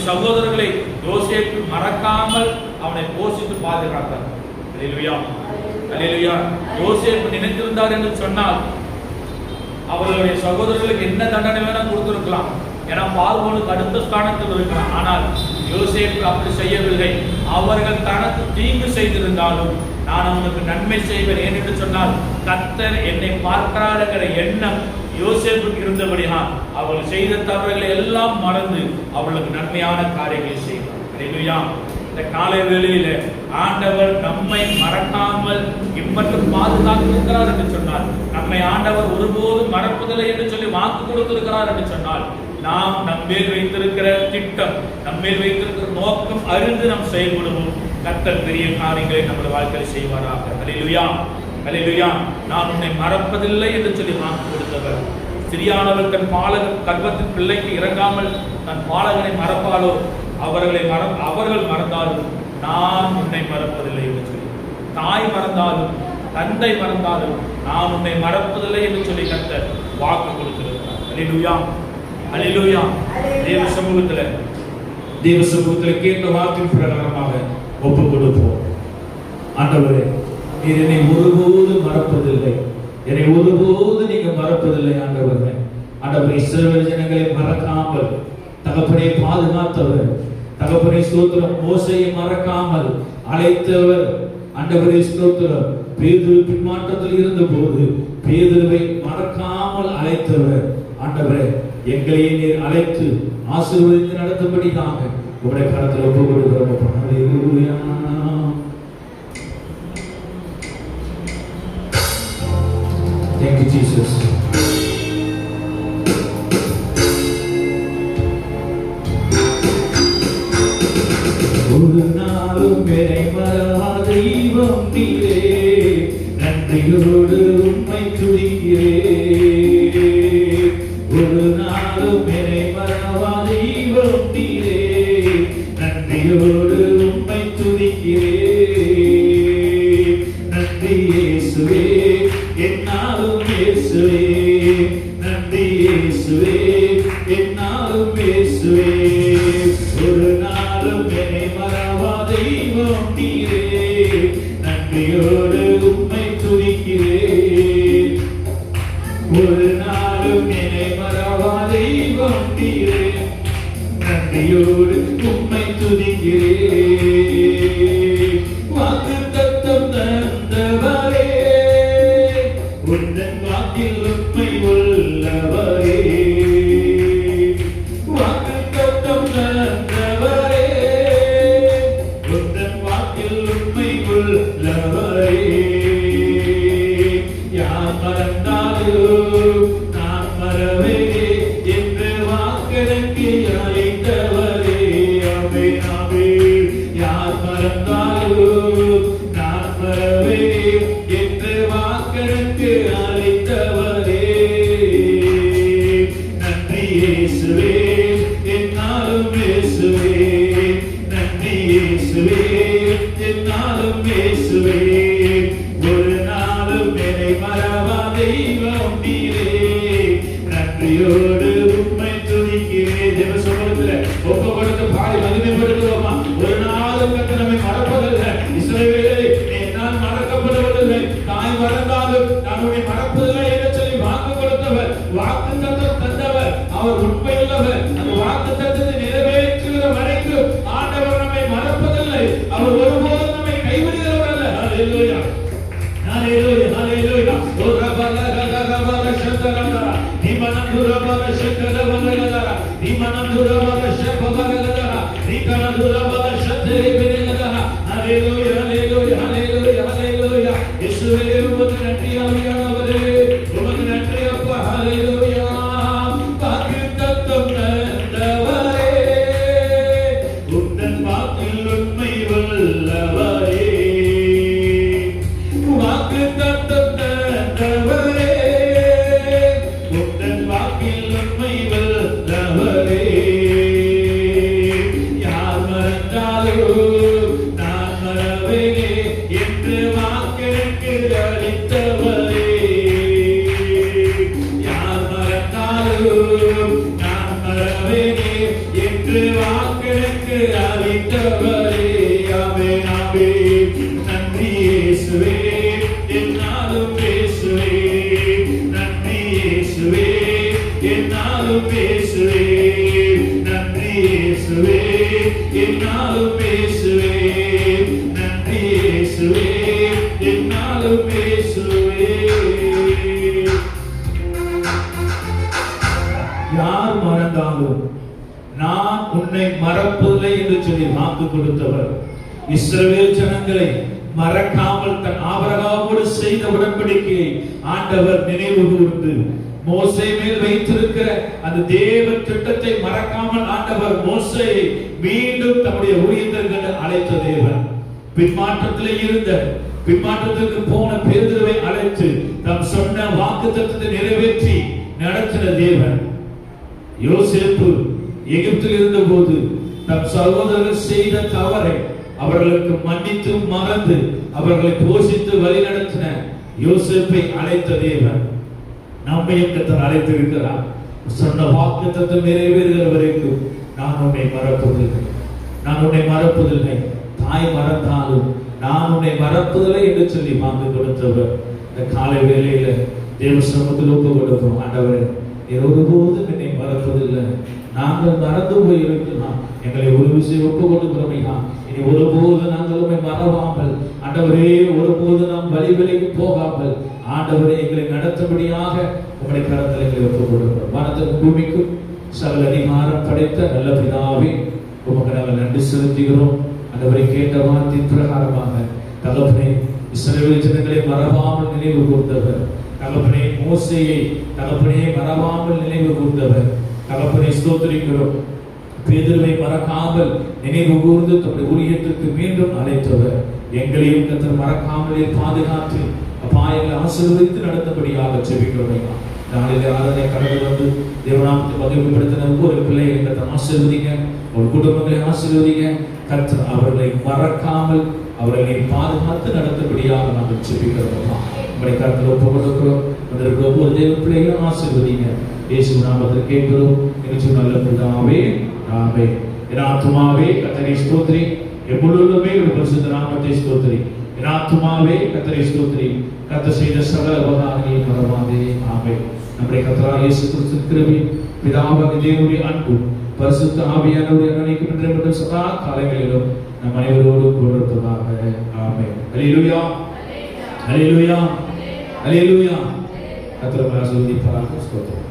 சகோதரர்களை யோசேப்பு மறக்காமல் அவனை போஷித்து பாதுகாத்தார். அல்லேலூயா, அல்லேலூயா. யோசேப்பு நினைத்திருந்தார் என்று சொன்னால் அவர்களுடைய சகோதரர்களுக்கு என்ன தண்டனை வேணா கொடுத்திருக்கலாம், ஏன்னா பார்வோனுக்கு அடுத்த ஸ்தானத்தில் இருக்கிறான். ஆனால் யோசேப்பு அப்படி செய்யவில்லை. அவர்கள் தனக்கு தீங்கு செய்திருந்தாலும் நான் அவனுக்கு நன்மை செய்வேன், ஏனென்று சொன்னால் கர்த்தர் என்னை பார்க்கிறார் என்கிற எண்ணம் யோசேப்புக்கு இருந்தபடினால் அவர்கள் செய்த தவறுகளை எல்லாம் மறந்து அவர்களுக்கு நன்மையான காரியங்களை செய்வார். அல்லேலூயா. இந்த காலை வேளையில ஆண்டவர் நம்மை மறக்காமல் இம்மட்டும் பாதுகாத்திருக்கிறார் என்று சொன்னால், நம்மை ஆண்டவர் ஒருபோதும் மறப்பதில்லை என்று சொல்லி வாக்கு கொடுத்திருக்கிறார் என்று சொன்னால், நாம் நம்மேல் வைத்திருக்கிற திட்டம், நம்மேல் வைத்திருக்கிற நோக்கம் அறிந்து நாம் செயல்படுவோம். கர்த்தர் பெரிய காரியங்களை நம்முடைய வாழ்க்கையில் செய்வாராக. அல்லேலூயா, அல்லேலூயா. நான் உன்னை மறப்பதில்லை என்று சொல்லி வாக்கு கொடுத்தவர். சிறியானவர் தன் கர்ப்பத்தின் பிள்ளைக்கு இறங்காமல் தன் பாலகனை மறப்பாலோ, அவர்கள் மறந்தாலும் நான் உன்னை மறப்பதில்லை என்று சொல்லி, தாய் மறந்தாலும் தந்தை மறந்தாலும் நான் உன்னை மறப்பதில்லை என்று சொல்லி கர்த்தர் வாக்கு கொடுத்திருக்கிறார். அல்லேலூயா, அல்லேலூயா. தேவ சமூகத்தில் கேட்ட வாக்கின் பிரகாரமாக ஒப்பு கொடுப்போம். ஆண்டவரே, நீர் என்னை ஒருபோது மறப்பதில்லை, என்னை ஒருபோது நீங்க மறப்பதில்லை. ஆண்டவரே, ஆண்டவரே, இஸ்ரவேல் ஜனங்களை மறக்காமல் தகப்பனை பாதுகாத்தவர், தகப்பனை ஸ்தோத்திரம், மோசையை மறக்காமல் அழைத்தவர். ஆண்டவரே ஸ்தோத்திரம், பேதுரு பின்மாற்றத்தில் இருந்த போது பேதுருவை மறக்காமல் அழைத்தவர். ஆண்டவரே, எங்களையே நீர் அழைத்து ஆசீர்வதித்து நடத்தும்படியாக உங்களுடைய கரத்தில் ஒப்பு கொடுக்கிறோம். அல்லேலூயா. Thank you, Jesus. ஒரு நாளும் என்னை மறவா தெய்வம் நீரே, நன்றியோடு உம்மை துதிக்கிறேன். ஒரு நாளும் என்னை மறவா தெய்வம் நீரே, நன்றியோடு உம்மை துதிக்கிறேன். நன்றி இயேசுவே, என்னாலும் இயேசுவே, நன்றி இயேசுவே, என்னாலும் இயேசுவே. ஒரு நாளும் என்னை மறவா தெய்வம் நீரே, நன்றியோடு உம்மை துதிக்கிறேன். ஒரு நாளும் என்னை மறவா தெய்வம் நீரே, நன்றியோடு உம்மை துதிக்கிறேன். வாக்குத்தத்தம் தந்தவரே, உந்தன் வாக்கில் உண்மை உள்ளவரே. வாக்குத்தத்தம் தந்தவரே, உந்தன் வாக்கில் உண்மை உள்ளவரே. யார் மறந்தாலும் நான் மறவேனே என்று வாக்கெனக்கு அழைத்தவரே. ஆமென், ஆமென். யார் மறந்தாலும் நான் மறவேனே என்று வாக்கெனக்கு அழைத்தவரே. நன்றி இயேசுவே, என்னாலும் இயேசுவே, நன்றி இயேசுவே, என்னாலும் இயேசுவே. ஒரு நாளும் என்னை மறவா தெய்வம் நீரே, நன்றியோடு உம்மை துதிக்கிறேன். தேவ சமூகத்தில் ஒப்பு கொடுத்து பாடி மகிமைப்படுத்துவோமா? ஒரு நாளும் கர்த்தர் நம்மை மறப்பதில்லை. இஸ்ரவேலே, நான் மறக்கப்படுவதில்லை, தாய் மறந்தாலும் நான் உன்னை மறப்பதில்லை என்று சொல்லி வாக்கு கொடுத்தவர், வாக்கு தத்தம் தந்தவர், அவர் உண்மையுள்ளவர். அந்த வாக்கு தத்தத்தை நிறைவேற்றுகிற வரைக்கும் ஆண்டவர் நம்மை மறப்பதில்லை. அவர் ஒருபோதும் நம்மை கைவிடுகிறவர் அல்ல. ஹல்லேலூயா, ஹல்லேலூயா, ஹல்லேலூயா. ஓரபலகலகபல சந்தரந்தர நிமனதுரபல சக்கரவலகலர நிமனதுரபல ஷபபலகலர நிகனதுரபல சத்தரிபிலகலர. ஹல்லேலூயா, ஹல்லேலூயா, ஹல்லேலூயா, ஹல்லேலூயா. இயேசுவே, உமக்கு நன்றி ஆவியானவரே, உமக்கு நன்றி அப்பா. ஹல்லேலூயா. வாக்குத்தத்தம் தந்தவரே, உந்தன் வாக்கில் உண்மை உள்ளவரே. வாக்குத்தத்தம் தந்தவரே, உந்தன் வாக்கில் உண்மை உள்ளவரே. யார் மறந்தாலும் நான் மறவேனே என்று வாக்கெனக்கு அளித்தவரே. யார் மறந்தாலும் நான் மறவேனே என்று வாக்கெனக்கு அளித்தவரே. ஆமென், ஆமென். நன்றி இயேசுவே, என்னாலும் இயேசுவே, நன்றி இயேசுவே, என்னாலும் இயேசுவே, நன்றி இயேசுவே, என்னாலும் இயேசுவே, நன்றி இயேசுவே, என்னாலும் இயேசுவே. யார் மறந்தாலும் நான் உன்னை மறப்பதில்லை என்று சொல்லி வாக்கு கொடுத்தவர். இஸ்ரவேல் ஜனங்களை மறக்காமல் தன் ஆபிரகாமோடு செய்த உடன்படிக்கையை ஆண்டவர் நினைவு கூர்ந்து மோசே மேல் வைத்திருக்கிற அந்த தேவ திட்டத்தை மறக்காமல் ஆண்டவர் மோசேயை மீண்டும் தம்முடைய ஊழியத்திற்கு அழைத்த தேவன். பின்மாற்றத்திற்கு போன பேதுருவை அழைத்து தம் சொன்ன வாக்குத்தத்தத்தை நிறைவேற்றி நடத்தின தேவன். யோசேப்பு எகிப்தில் இருந்த போது தம் சகோதரர்கள் செய்த தவறை அவர்களுக்கு மன்னித்து மறந்து அவர்களை போஷித்து வழிநடத்தின யோசேப்பை அழைத்த தேவன் நம்மையும் கர்த்தர் அழைத்திருக்கிறார். சொன்ன வாக்குத்தத்தம் நிறைவேறுகிற வரைக்கும் நான் உன்னை மறப்பதில்லை, நான் உன்னை மறப்பதில்லை. தாய் மறந்தாலும் நான் உன்னை மறப்பதில்லை என்று சொல்லி வாக்கு கொடுத்தவர். இந்த காலை வேளையில தேவ சமூகத்தில் ஒப்பு கொடுக்கிறோம். ஆண்டவரே, நீர் ஒருபோதும் என்னை மறப்பதில்லை. நாங்கள் மறந்து போயிருக்கலாம், எங்களை ஒரு விஷயம் ஒப்பு கொடுக்கிறோம். இனி ஒருபோது நாங்கள் உண்மை மறவாமல், ஆண்டவரே, ஒருபோது நாம் வழிவிலைக்கு போகாமல், ஆண்டவரே, எங்களை நடத்தபடியாக உங்களுடைய கரத்தில் எங்களை ஒப்பு கொடுக்கிறோம். வானத்திற்கும் பூமிக்கும் சகல அதிகாரம் படைத்த நல்ல பிதாவே, உமக்கு நாங்கள் நன்றி செலுத்துகிறோம். ஆண்டவரை கேட்ட வார்த்தையின் பிரகாரமாக தகப்பனே, இஸ்ரவேல் ஜனங்களை மறவாமல் நினைவு கூர்ந்தவர். தகப்பனே, மோசேயை தகப்பனே மறவாமல் நினைவு கூர்ந்தவர். தகப்பனை ஸ்தோத்திரிக்கிறோம். பேதுருவை மறக்காமல் நினைவு கூர்ந்து தம்முடைய ஊழியத்திற்கு மீண்டும் அழைத்தவர். எங்களையும் கர்த்தர் மறக்காமலே பாதுகாத்து அபாயங்களை ஆசீர்வதித்து நடத்தபடியாக ஜெபிக்கிறோம். நாளிலே ஆராதனை கடந்து வந்து தேவநாமத்தை மகிமைப்படுத்தின ஒவ்வொரு பிள்ளைகளை கர்த்தர் ஆசீர்வதிங்க, ஒரு குடும்பங்களை ஆசீர்வதிங்க. கர்த்தர் அவர்களை மறக்காமல் அவர்களை பாதுகாத்து நடத்தபடியாக நாங்கள் ஜெபிக்கிறோம். உங்களுடைய கருத்தில் ஒப்பு கொடுக்கிறோம். அதற்கு ஒவ்வொரு தேவ பிள்ளைகளும் ஆசீர்வதிங்க. இயேசு நாமத்தில் கேட்கிறோம் எங்கள் நல்ல பிதாவே, ஆமென். என் ஆத்துமாவே கர்த்தரை ஸ்தோத்திரி, எப்பொழுதுமே பரிசுத்த நாமத்தை ஸ்தோத்திரி. என் ஆத்துமாவே கர்த்தரை ஸ்தோத்திரி, கர்த்தர் செய்த சகல உபகாரங்களை மறவாதே. ஆமென். நம்முடைய கர்த்தராகிய இயேசு கிறிஸ்துவின் கிருபை, பிதாவாகிய தேவனுடைய அன்பு, பரிசுத்த ஆவியானவருடைய அன்னைக்கும் இன்றைக்கும் சதா காலங்களிலும் நம் அனைவரோடு கூட இருப்பதாக. ஆமென். அல்லேலூயா, அல்லேலூயா, அல்லேலூயா. கர்த்தர் ஆசீர்வதிப்பாராக. ஸ்தோத்திரம்.